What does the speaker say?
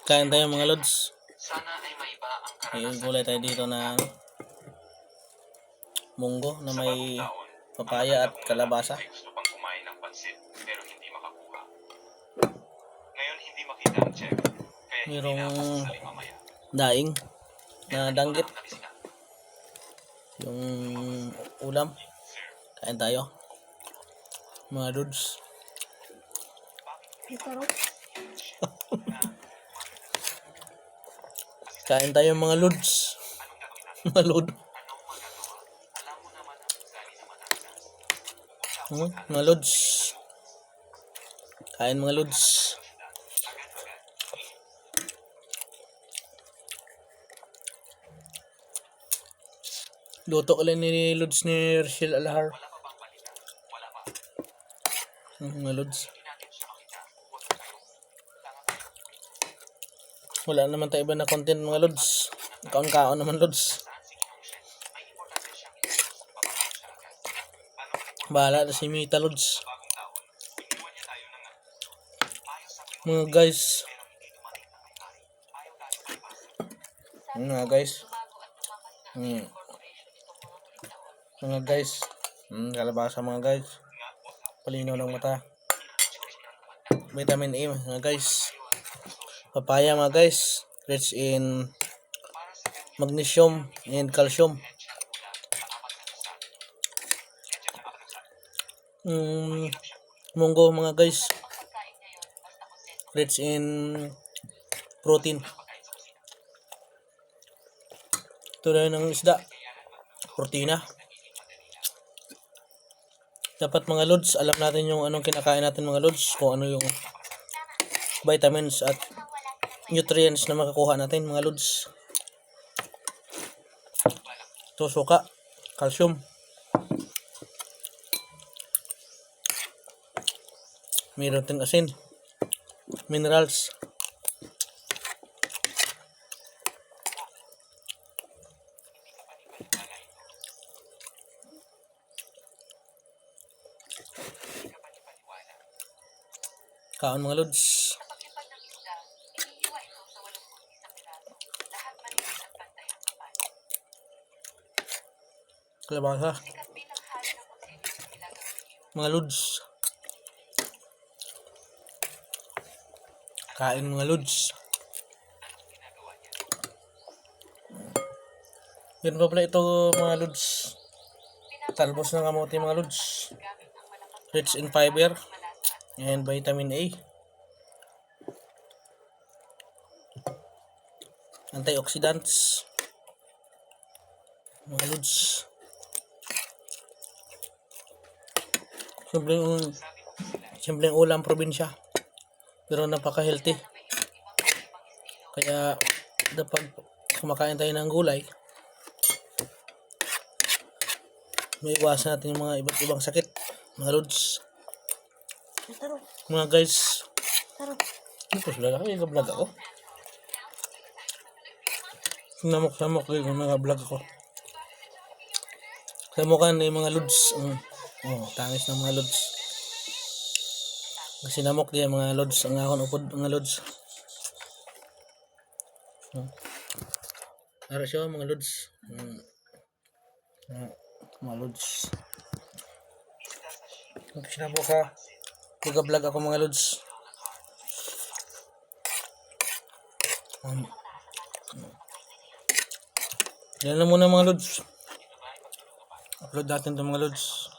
Kain tayo mga lods. May gulay tayo dito na munggo na may papaya at kalabasa. Gusto pang kumain ng pansit pero hindi makakuha. Ngayon hindi makita ang chef. Kaya hindi na ako sasali mamaya. Daing na danggit. Yung ulam. Kain tayo. Mga lods. Kain tayo mga lods. Mga lod. Mga lods. Kain mga lods. Luto ulit ni lods ni Rachel Alhar. Mga lods. Wala naman tayo iba na content mga lods. Kaon-kaon naman lods. Bahala na si Mita lods. Mga guys. Mga guys. Mga guys. Kalabasa mga guys. Palinaw ng mata. Vitamin A mga guys. Papaya mga guys. Rich in magnesium and calcium. Munggo mga guys. Rich in protein. Tulad ng isda. Protina. Dapat mga lods, alam natin yung anong kinakain natin mga lods. Kung ano yung vitamins at nutrients na makakuha natin mga lods. Ito suka, calcium. Meron ting asin, minerals. Kaon mga lods. Kalabasa. Mga lods. Kain mga lods. Yun pa pala ito mga lods. Talbos ng kamote mga lods. Rich in fiber and vitamin A. Antioxidants. Mga lods. Simpleng ulam probinsya. Pero napaka-healthy. Kaya dapat kumakain tayo ng gulay. May iwasan natin yung mga iba't ibang sakit. Mga lods. Mga guys. Ito sila ako. Nag-vlog ako. Samok yung nag-vlog ako. Samukan na yung mga lods. Tangis ng mga lods. Kasi namok din mga lods. Ang akong upod mga lods. Para siya mga lods. Mga lods. Sinabok ka. Nag-vlog ako mga lods. Yan lang muna mga lods. Upload natin ito mga lods.